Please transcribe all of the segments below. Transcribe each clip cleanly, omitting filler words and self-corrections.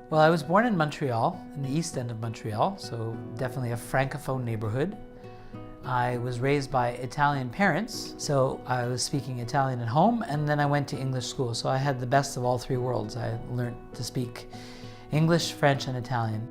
Well, I was born in Montreal, in the east end of Montreal, so definitely a francophone neighborhood. I was raised by Italian parents, so I was speaking Italian at home, and then I went to English school, so I had the best of all three worlds. I learned to speak English, French, and Italian.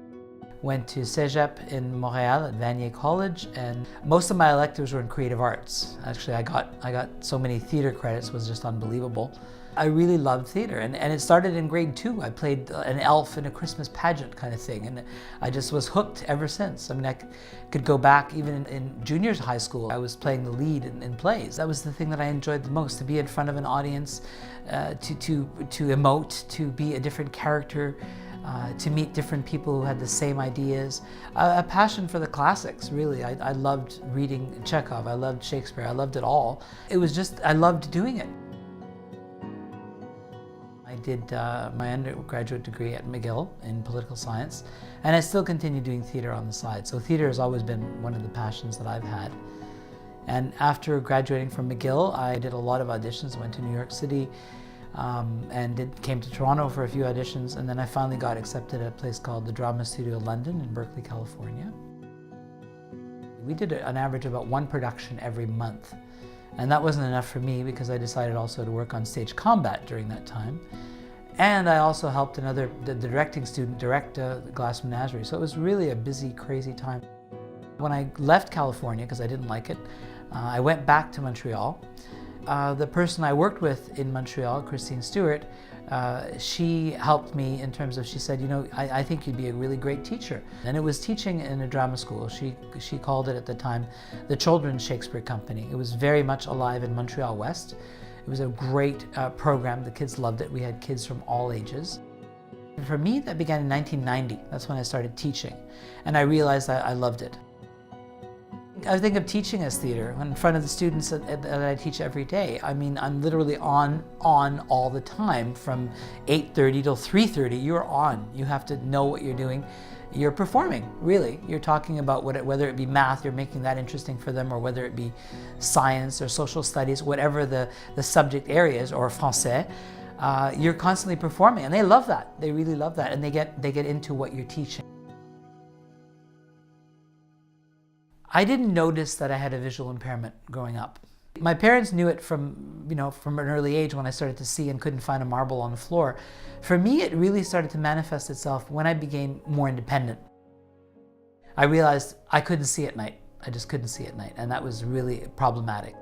Went to Cégep in Montreal at Vanier College, and most of my electives were in creative arts. Actually, I got so many theater credits, it was just unbelievable. I really loved theater, and it started in grade 2. I played an elf in a Christmas pageant kind of thing, and I just was hooked ever since. I mean, I could go back even in junior high school. I was playing the lead in plays. That was the thing that I enjoyed the most, to be in front of an audience, to emote, to be a different character, to meet different people who had the same ideas. A passion for the classics, really. I loved reading Chekhov, I loved Shakespeare, I loved it all. It was just, I loved doing it. I did my undergraduate degree at McGill in political science, and I still continue doing theater on the side. So theater has always been one of the passions that I've had. And after graduating from McGill, I did a lot of auditions, went to New York City, and came to Toronto for a few auditions, and then I finally got accepted at a place called the Drama Studio London in Berkeley, California. We did an average of about one production every month, and that wasn't enough for me because I decided also to work on stage combat during that time. And I also helped the directing student direct Glass Menagerie, so it was really a busy, crazy time. When I left California, because I didn't like it, I went back to Montreal. The person I worked with in Montreal, Christine Stewart, she helped me in terms of, she said, you know, I think you'd be a really great teacher. And it was teaching in a drama school. She called it at the time the Children's Shakespeare Company. It was very much alive in Montreal West. It was a great program. The kids loved it. We had kids from all ages. And for me, that began in 1990. That's when I started teaching. And I realized I loved it. I think of teaching as theater in front of the students that I teach every day. I mean, I'm literally on all the time. From 8:30 till 3:30, you're on. You have to know what you're doing. You're performing, really. You're talking about whether it be math, you're making that interesting for them, or whether it be science or social studies, whatever the subject area is, or français. You're constantly performing, and they love that. They really love that, and they get into what you're teaching. I didn't notice that I had a visual impairment growing up. My parents knew it from an early age when I started to see and couldn't find a marble on the floor. For me, it really started to manifest itself when I became more independent. I realized I couldn't see at night. I just couldn't see at night, and that was really problematic.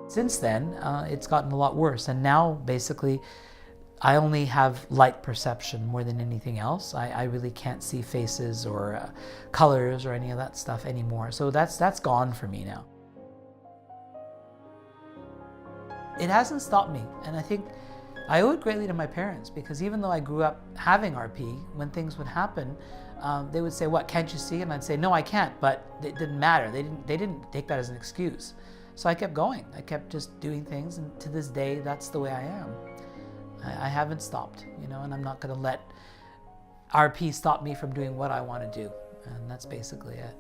Since then, it's gotten a lot worse, and now basically I only have light perception more than anything else. I really can't see faces or colors or any of that stuff anymore. So that's gone for me now. It hasn't stopped me, and I think I owe it greatly to my parents, because even though I grew up having RP, when things would happen, they would say, "What, can't you see?" And I'd say, "No, I can't," but it didn't matter. They didn't take that as an excuse. So I kept going. I kept just doing things, and to this day, that's the way I am. I haven't stopped, and I'm not going to let RP stop me from doing what I want to do, and that's basically it.